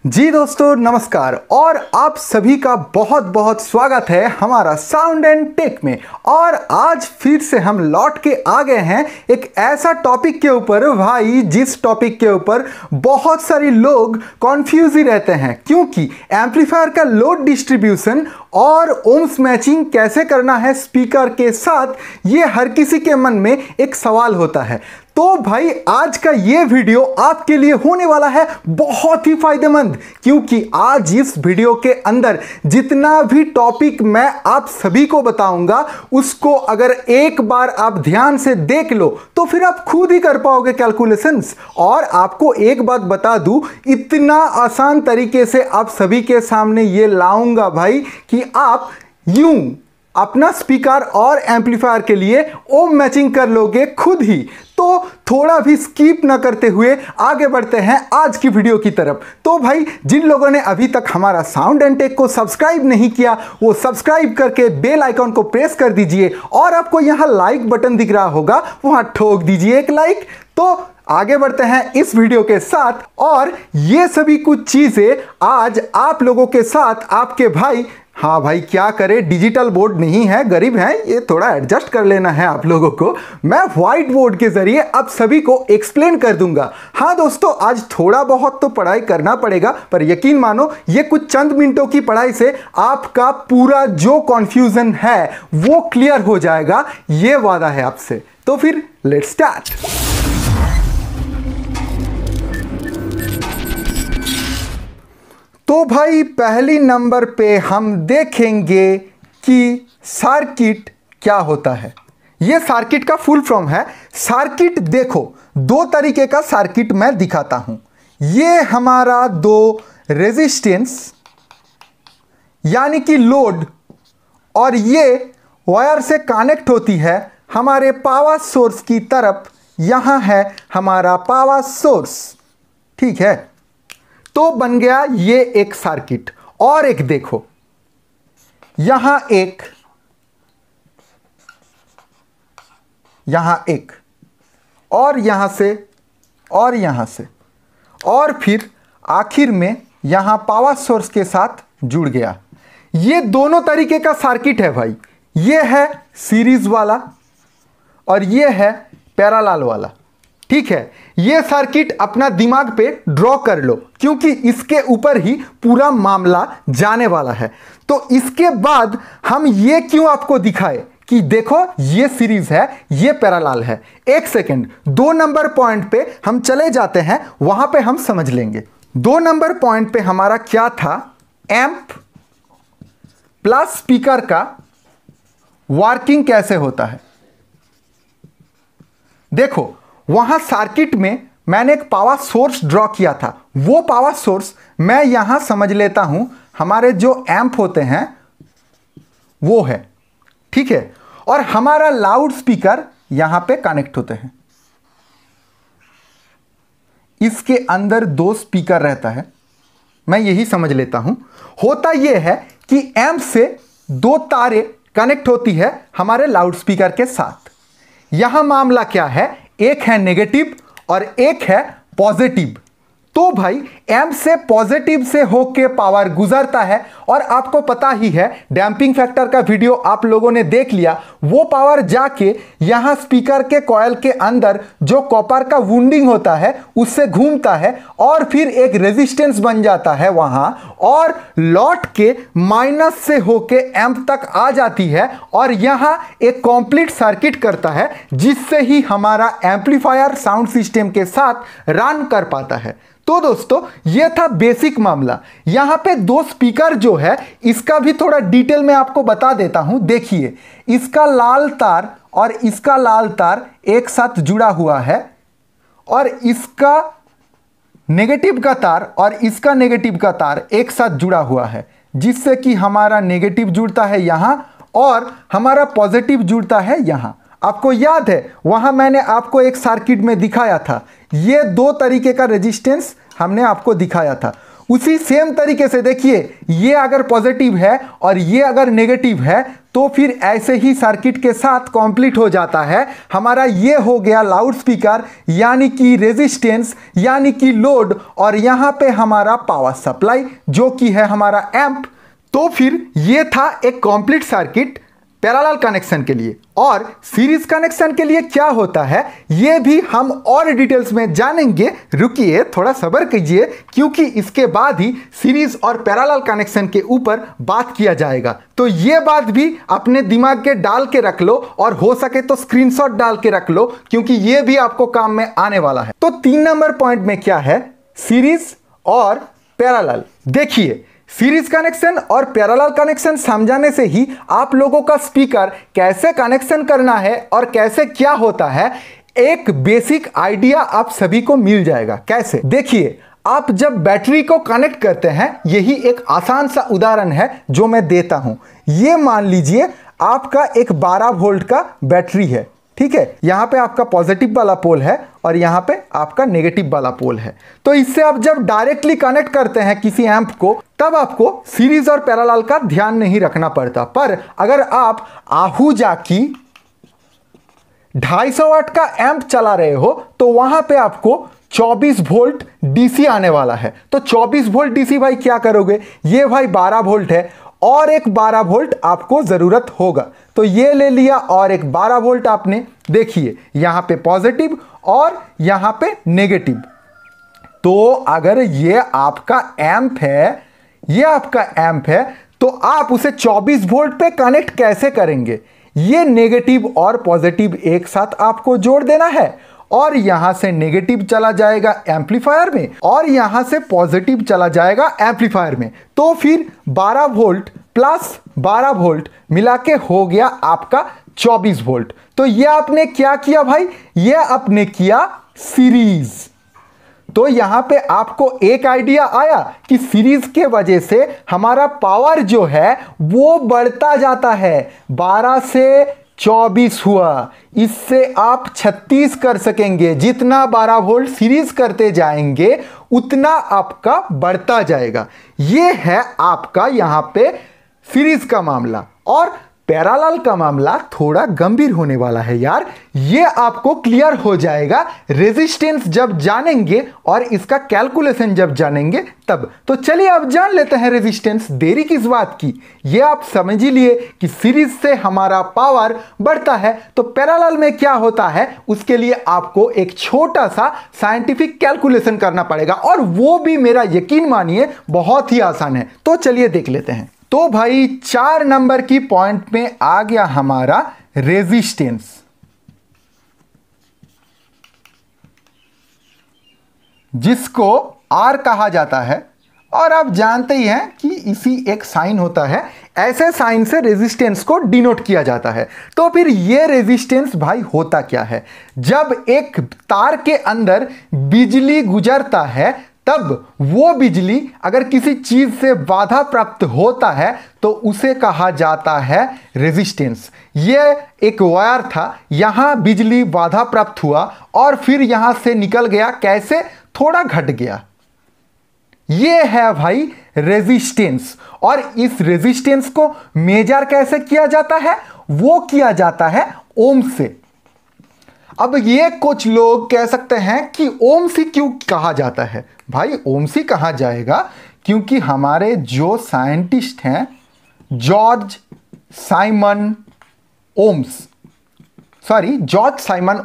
जी दोस्तों नमस्कार और आप सभी का बहुत बहुत स्वागत है हमारा साउंड एंड टेक में। और आज फिर से हम लौट के आ गए हैं एक ऐसा टॉपिक के ऊपर भाई, जिस टॉपिक के ऊपर बहुत सारे लोग कॉन्फ्यूज ही रहते हैं, क्योंकि एम्पलीफायर का लोड डिस्ट्रीब्यूशन और ओम्स मैचिंग कैसे करना है स्पीकर के साथ, ये हर किसी के मन में एक सवाल होता है। तो भाई आज का ये वीडियो आपके लिए होने वाला है बहुत ही फायदेमंद, क्योंकि आज इस वीडियो के अंदर जितना भी टॉपिक मैं आप सभी को बताऊंगा उसको अगर एक बार आप ध्यान से देख लो तो फिर आप खुद ही कर पाओगे कैलकुलेशंस। और आपको एक बात बता दूं, इतना आसान तरीके से आप सभी के सामने ये लाऊंगा भाई कि आप यूं अपना स्पीकर और एम्पलीफायर के लिए ओम मैचिंग कर लोगे खुद ही। तो थोड़ा भी स्किप ना करते हुए आगे बढ़ते हैं आज की वीडियो की तरफ। तो भाई जिन लोगों ने अभी तक हमारा साउंड एंड टेक को सब्सक्राइब नहीं किया वो सब्सक्राइब करके बेल आइकॉन को प्रेस कर दीजिए, और आपको यहां लाइक बटन दिख रहा होगा वहां ठोक दीजिए एक लाइक। तो आगे बढ़ते हैं इस वीडियो के साथ, और ये सभी कुछ चीजें आज आप लोगों के साथ आपके भाई, हाँ भाई क्या करें, डिजिटल बोर्ड नहीं है, गरीब हैं, ये थोड़ा एडजस्ट कर लेना है आप लोगों को। मैं व्हाइट बोर्ड के जरिए आप सभी को एक्सप्लेन कर दूंगा। हाँ दोस्तों, आज थोड़ा बहुत तो पढ़ाई करना पड़ेगा, पर यकीन मानो ये कुछ चंद मिनटों की पढ़ाई से आपका पूरा जो कॉन्फ्यूजन है वो क्लियर हो जाएगा, ये वादा है आपसे। तो फिर लेट्स स्टार्ट। तो भाई पहली नंबर पे हम देखेंगे कि सर्किट क्या होता है। ये सर्किट का फुल फॉर्म है। सर्किट देखो, दो तरीके का सर्किट मैं दिखाता हूं। ये हमारा दो रेजिस्टेंस यानी कि लोड, और ये वायर से कनेक्ट होती है हमारे पावर सोर्स की तरफ। यहां है हमारा पावर सोर्स, ठीक है। तो बन गया ये एक सर्किट। और एक देखो, यहां एक, और यहां से, और यहां से, और फिर आखिर में यहां पावर सोर्स के साथ जुड़ गया। ये दोनों तरीके का सर्किट है भाई। ये है सीरीज वाला और ये है पैरेलल वाला, ठीक है। ये सर्किट अपना दिमाग पे ड्रॉ कर लो, क्योंकि इसके ऊपर ही पूरा मामला जाने वाला है। तो इसके बाद हम ये क्यों आपको दिखाए कि देखो ये सीरीज है, ये पैरेलल है। एक सेकंड, 2 नंबर पॉइंट पे हम चले जाते हैं, वहां पे हम समझ लेंगे। 2 नंबर पॉइंट पे हमारा क्या था, एम्प प्लस स्पीकर का वर्किंग कैसे होता है। देखो वहां सर्किट में मैंने एक पावर सोर्स ड्रॉ किया था। वो पावर सोर्स मैं यहां समझ लेता हूं हमारे जो एम्प होते हैं वो है, ठीक है। और हमारा लाउड स्पीकर यहां पे कनेक्ट होते हैं। इसके अंदर 2 स्पीकर रहता है, मैं यही समझ लेता हूं। होता यह है कि एम्प से 2 तारे कनेक्ट होती है हमारे लाउड स्पीकर के साथ। यहां मामला क्या है, एक है नेगेटिव और एक है पॉजिटिव। तो भाई एम्प से पॉजिटिव से होके पावर गुजरता है, और आपको पता ही है डैम्पिंग फैक्टर का वीडियो आप लोगों ने देख लिया। वो पावर जाके यहां स्पीकर के कॉइल के अंदर जो कॉपर का वुंडिंग होता है उससे घूमता है, और फिर एक रेजिस्टेंस बन जाता है वहां, और लौट के माइनस से होके एम्प तक आ जाती है, और यहां एक कंप्लीट सर्किट करता है, जिससे ही हमारा एम्पलीफायर साउंड सिस्टम के साथ रन कर पाता है। तो दोस्तों यह था बेसिक मामला। यहां पे 2 स्पीकर जो है, इसका भी थोड़ा डिटेल में आपको बता देता हूं। देखिए, इसका लाल तार और इसका लाल तार एक साथ जुड़ा हुआ है, और इसका नेगेटिव का तार और इसका नेगेटिव का तार एक साथ जुड़ा हुआ है, जिससे कि हमारा नेगेटिव जुड़ता है यहां और हमारा पॉजिटिव जुड़ता है यहां। आपको याद है वहां मैंने आपको एक सर्किट में दिखाया था, ये 2 तरीके का रेजिस्टेंस हमने आपको दिखाया था। उसी सेम तरीके से देखिए, ये अगर पॉजिटिव है और ये अगर नेगेटिव है तो फिर ऐसे ही सर्किट के साथ कंप्लीट हो जाता है। हमारा ये हो गया लाउड स्पीकर, यानी कि रेजिस्टेंस, यानी कि लोड, और यहां पे हमारा पावर सप्लाई जो कि है हमारा एम्प। तो फिर ये था एक कंप्लीट सर्किट पैरेलल कनेक्शन के लिए। और सीरीज कनेक्शन के लिए क्या होता है ये भी हम और डिटेल्स में जानेंगे। रुकिए, थोड़ा सब्र कीजिए, क्योंकि इसके बाद ही सीरीज और पैरेलल कनेक्शन के ऊपर बात किया जाएगा। तो ये बात भी अपने दिमाग के डाल के रख लो, और हो सके तो स्क्रीनशॉट डाल के रख लो, क्योंकि ये भी आपको काम में आने वाला है। तो 3 नंबर पॉइंट में क्या है, सीरीज और पैरेलल। देखिए, सीरीज कनेक्शन और पैरेलल कनेक्शन समझाने से ही आप लोगों का स्पीकर कैसे कनेक्शन करना है और कैसे क्या होता है, एक बेसिक आइडिया आप सभी को मिल जाएगा। कैसे, देखिए, आप जब बैटरी को कनेक्ट करते हैं, यही एक आसान सा उदाहरण है जो मैं देता हूं। ये मान लीजिए आपका एक 12 वोल्ट का बैटरी है, ठीक है। यहां पे आपका पॉजिटिव वाला पोल है और यहां पे आपका नेगेटिव वाला पोल है। तो इससे आप जब डायरेक्टली कनेक्ट करते हैं किसी एम्प को, तब आपको सीरीज और पैरेलल का ध्यान नहीं रखना पड़ता। पर अगर आप आहूजा की 250 वाट का एम्प चला रहे हो तो वहां पे आपको 24 वोल्ट डीसी आने वाला है। तो 24 वोल्ट डीसी भाई क्या करोगे, ये भाई 12 वोल्ट है और एक 12 वोल्ट आपको जरूरत होगा। तो ये ले लिया और एक 12 वोल्ट आपने, देखिए यहां पे पॉजिटिव और यहां पे नेगेटिव। तो अगर ये आपका एम्प है, ये आपका एम्प है, तो आप उसे 24 वोल्ट पे कनेक्ट कैसे करेंगे। ये नेगेटिव और पॉजिटिव एक साथ आपको जोड़ देना है, और यहां से नेगेटिव चला जाएगा एम्पलीफायर में और यहां से पॉजिटिव चला जाएगा एम्पलीफायर में। तो फिर 12 वोल्ट प्लस 12 वोल्ट मिला के हो गया आपका 24 वोल्ट। तो ये आपने क्या किया भाई, ये आपने किया सीरीज। तो यहां पे आपको एक आइडिया आया कि सीरीज के वजह से हमारा पावर जो है वो बढ़ता जाता है। 12 से 24 हुआ, इससे आप 36 कर सकेंगे। जितना 12 वोल्ट सीरीज करते जाएंगे उतना आपका बढ़ता जाएगा। ये है आपका यहां पे सीरीज का मामला। और पैरेलल का मामला थोड़ा गंभीर होने वाला है यार, ये आपको क्लियर हो जाएगा रेजिस्टेंस जब जानेंगे और इसका कैलकुलेशन जब जानेंगे तब। तो चलिए अब जान लेते हैं रेजिस्टेंस, देरी किस बात की। ये आप समझ ही लिए कि सीरीज से हमारा पावर बढ़ता है, तो पैरेलल में क्या होता है उसके लिए आपको एक छोटा सा साइंटिफिक कैलकुलेशन करना पड़ेगा, और वो भी मेरा यकीन मानिए बहुत ही आसान है। तो चलिए देख लेते हैं। तो भाई 4 नंबर की पॉइंट में आ गया हमारा रेजिस्टेंस। जिसको आर कहा जाता है, और आप जानते ही हैं कि इसी एक साइन होता है, ऐसे साइन से रेजिस्टेंस को डिनोट किया जाता है। तो फिर ये रेजिस्टेंस भाई होता क्या है, जब एक तार के अंदर बिजली गुजरता है तब वो बिजली अगर किसी चीज से बाधा प्राप्त होता है तो उसे कहा जाता है रेजिस्टेंस। ये एक वायर था, यहां बिजली बाधा प्राप्त हुआ और फिर यहां से निकल गया, कैसे, थोड़ा घट गया। ये है भाई रेजिस्टेंस। और इस रेजिस्टेंस को मेजर कैसे किया जाता है, वो किया जाता है ओम से। अब ये कुछ लोग कह सकते हैं कि ओम सी क्यों कहा जाता है। भाई ओम सी कहा जाएगा क्योंकि हमारे जो साइंटिस्ट हैं जॉर्ज साइमन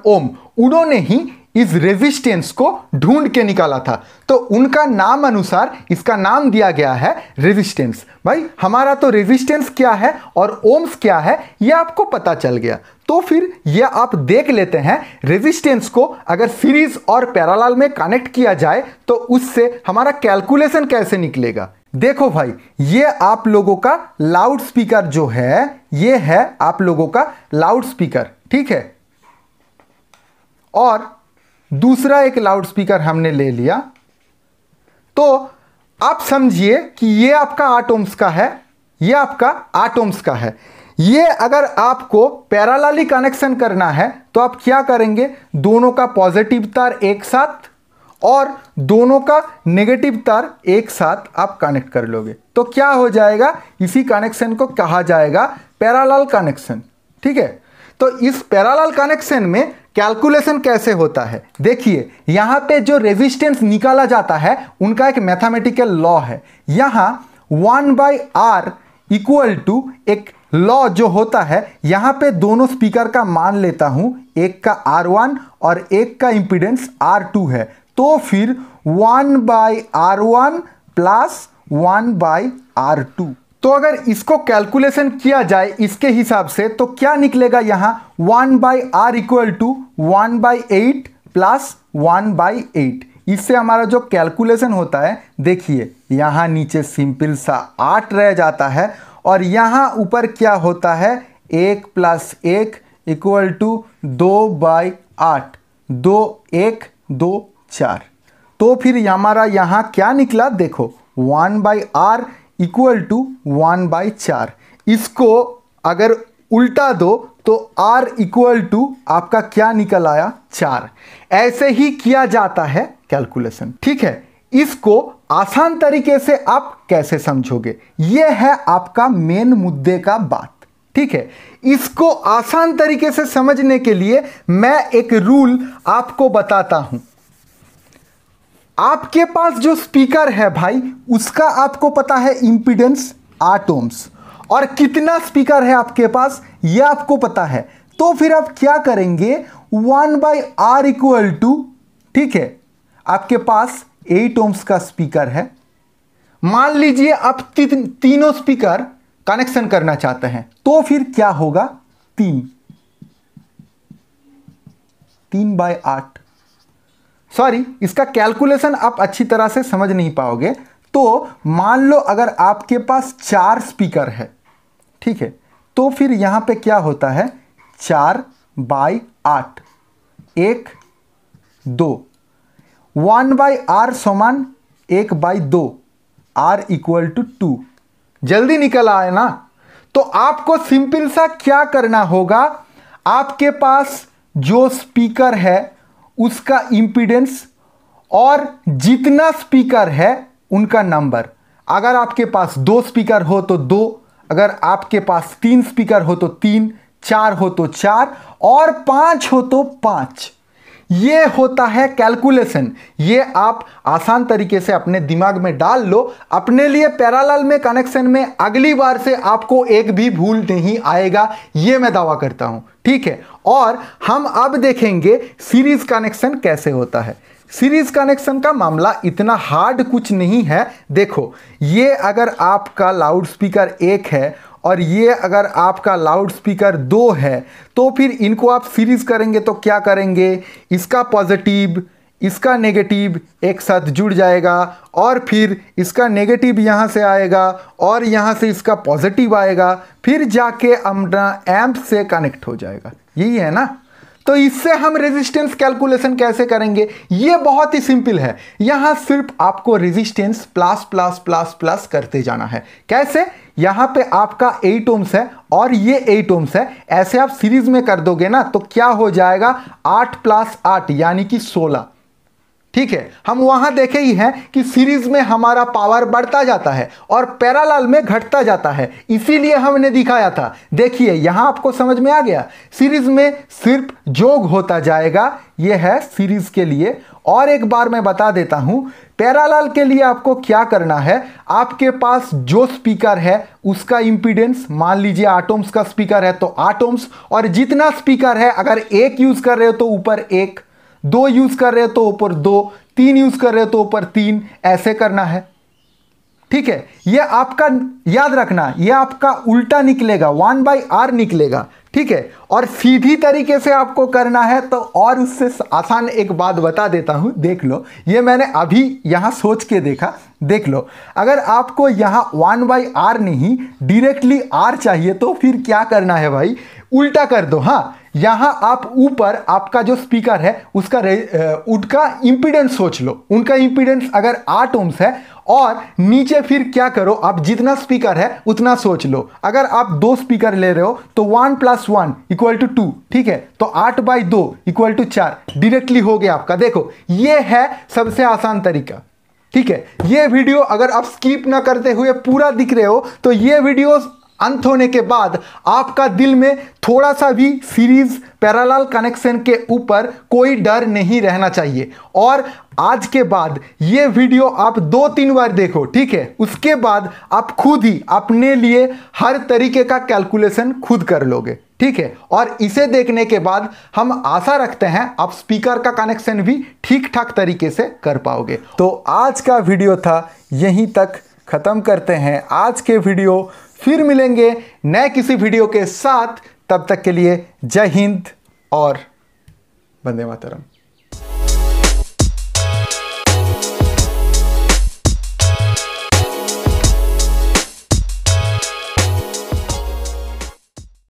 ओम, उन्होंने ही इस रेजिस्टेंस को ढूंढ के निकाला था। तो उनका नाम अनुसार इसका नाम दिया गया है रेजिस्टेंस। भाई हमारा तो रेजिस्टेंस क्या है और ओम्स क्या है ये आपको पता चल गया। तो फिर ये आप देख लेते हैं रेजिस्टेंस को अगर सीरीज और पैरेलल में कनेक्ट किया जाए तो उससे हमारा कैलकुलेशन कैसे निकलेगा। देखो भाई, ये आप लोगों का लाउड स्पीकर जो है, ये है आप लोगों का लाउड स्पीकर, ठीक है। और दूसरा एक लाउड स्पीकर हमने ले लिया, तो आप समझिए कि ये आपका 8 ओम्स का है, ये आपका 8 ओम्स का है। ये अगर आपको पैरेलली कनेक्शन करना है तो आप क्या करेंगे, दोनों का पॉजिटिव तार एक साथ और दोनों का नेगेटिव तार एक साथ आप कनेक्ट कर लोगे तो क्या हो जाएगा, इसी कनेक्शन को कहा जाएगा पैरेलल कनेक्शन। ठीक है, तो इस पैरेलल कनेक्शन में कैलकुलेशन कैसे होता है, देखिए यहां पे जो रेजिस्टेंस निकाला जाता है उनका एक मैथमेटिकल लॉ है। यहां 1/R इक्वल टू एक लॉ जो होता है, यहां पे दोनों स्पीकर का मान लेता हूं, एक का R1 और एक का इंपीडेंस R2 है, तो फिर 1/R1 प्लस 1/R2। तो अगर इसको कैलकुलेशन किया जाए इसके हिसाब से तो क्या निकलेगा, यहां 1/R इक्वल टू 1/8 प्लस 1/8। इससे हमारा जो कैलकुलेशन होता है, देखिए यहां नीचे सिंपल सा 8 रह जाता है और यहां ऊपर क्या होता है, 1 + 1 इक्वल टू 2/8, 2 1 2 4। तो फिर हमारा यहां क्या निकला, देखो 1/R इक्वल टू 1/4। इसको अगर उल्टा दो तो R इक्वल टू आपका क्या निकल आया, 4। ऐसे ही किया जाता है कैलकुलेशन। ठीक है, इसको आसान तरीके से आप कैसे समझोगे, यह है आपका मेन मुद्दे का बात। ठीक है, इसको आसान तरीके से समझने के लिए मैं एक रूल आपको बताता हूं। आपके पास जो स्पीकर है भाई, उसका आपको पता है इंपीडेंस 8 ओम्स, और कितना स्पीकर है आपके पास यह आपको पता है। तो फिर आप क्या करेंगे, 1/R इक्वल टू, ठीक है, आपके पास 8 ओम्स का स्पीकर है। मान लीजिए आप तीनों स्पीकर कनेक्शन करना चाहते हैं, तो फिर क्या होगा, 3/8। सॉरी, इसका कैलकुलेशन आप अच्छी तरह से समझ नहीं पाओगे। तो मान लो अगर आपके पास 4 स्पीकर है, ठीक है, तो फिर यहां पे क्या होता है, 4/8, 1 2, 1/R समान 1/2, R इक्वल टू 2। जल्दी निकल आए ना। तो आपको सिंपल सा क्या करना होगा, आपके पास जो स्पीकर है उसका इंपीडेंस और जितना स्पीकर है उनका नंबर। अगर आपके पास 2 स्पीकर हो तो 2, अगर आपके पास 3 स्पीकर हो तो 3, 4 हो तो 4 और 5 हो तो 5। ये होता है कैलकुलेशन। ये आप आसान तरीके से अपने दिमाग में डाल लो। अपने लिए पैरेलल में कनेक्शन में अगली बार से आपको एक भी भूल नहीं आएगा, ये मैं दावा करता हूं। ठीक है, और हम अब देखेंगे सीरीज कनेक्शन कैसे होता है। सीरीज कनेक्शन का मामला इतना हार्ड कुछ नहीं है। देखो, ये अगर आपका लाउड स्पीकर 1 है और ये अगर आपका लाउड स्पीकर 2 है, तो फिर इनको आप सीरीज करेंगे तो क्या करेंगे, इसका पॉजिटिव इसका नेगेटिव एक साथ जुड़ जाएगा और फिर इसका नेगेटिव यहाँ से आएगा और यहाँ से इसका पॉजिटिव आएगा, फिर जाके अपना एम्प से कनेक्ट हो जाएगा। यही है ना। तो इससे हम रेजिस्टेंस कैलकुलेशन कैसे करेंगे, ये बहुत ही सिंपल है। यहां सिर्फ आपको resistance plus plus plus plus करते जाना है। कैसे, यहां पे आपका 8 ओम्स है और ये 8 ओम्स है, ऐसे आप सीरीज में कर दोगे ना तो क्या हो जाएगा, 8 + 8 यानी कि 16। ठीक है, हम वहां देखे ही हैं कि सीरीज में हमारा पावर बढ़ता जाता है और पैरेलल में घटता जाता है, इसीलिए हमने दिखाया था। देखिए यहां आपको समझ में आ गया, सीरीज में सिर्फ जोग होता जाएगा। यह है सीरीज के लिए। और एक बार मैं बता देता हूं, पैरेलल के लिए आपको क्या करना है, आपके पास जो स्पीकर है उसका इंपीडेंस, मान लीजिए 8 ओम्स का स्पीकर है तो 8 ओम्स, और जितना स्पीकर है, अगर 1 यूज कर रहे हो तो ऊपर 1, 2 यूज कर रहे हो तो ऊपर 2, 3 यूज कर रहे हो तो ऊपर 3, ऐसे करना है। ठीक है, यह आपका याद रखना, यह आपका उल्टा निकलेगा, 1/R निकलेगा। ठीक है, और सीधी तरीके से आपको करना है तो और उससे आसान एक बात बता देता हूं, देख लो। ये मैंने अभी यहां सोच के देखा, देख लो। अगर आपको यहां 1/R नहीं डायरेक्टली R चाहिए तो फिर क्या करना है भाई, उल्टा कर दो। हाँ, यहाँ आप ऊपर आपका जो स्पीकर है उसका इंपीडेंस सोच लो। उनका इंपीडेंस अगर 8 ओम्स है, और नीचे फिर क्या करो, आप जितना स्पीकर है उतना सोच लो। अगर आप 2 स्पीकर ले रहे हो तो 1 + 1 = 2, ठीक है। तो 8/2 = 4, डायरेक्टली हो गया आपका। देखो, ये है सबसे आसान तरीका, ठीक है। ये वीडियो अगर आप स्किप ना करते हुए पूरा दिख रहे हो तो ये वीडियो अंत होने के बाद आपका दिल में थोड़ा सा भी सीरीज पैरेलल कनेक्शन के ऊपर कोई डर नहीं रहना चाहिए। और आज के बाद ये वीडियो आप 2-3 बार देखो, ठीक है। उसके बाद आप खुद ही अपने लिए हर तरीके का कैलकुलेशन खुद कर लोगे, ठीक है। और इसे देखने के बाद हम आशा रखते हैं आप स्पीकर का कनेक्शन भी ठीक ठाक तरीके से कर पाओगे। तो आज का वीडियो था, यहीं तक ख़त्म करते हैं आज के वीडियो। फिर मिलेंगे नए किसी वीडियो के साथ। तब तक के लिए जय हिंद और वंदे मातरम।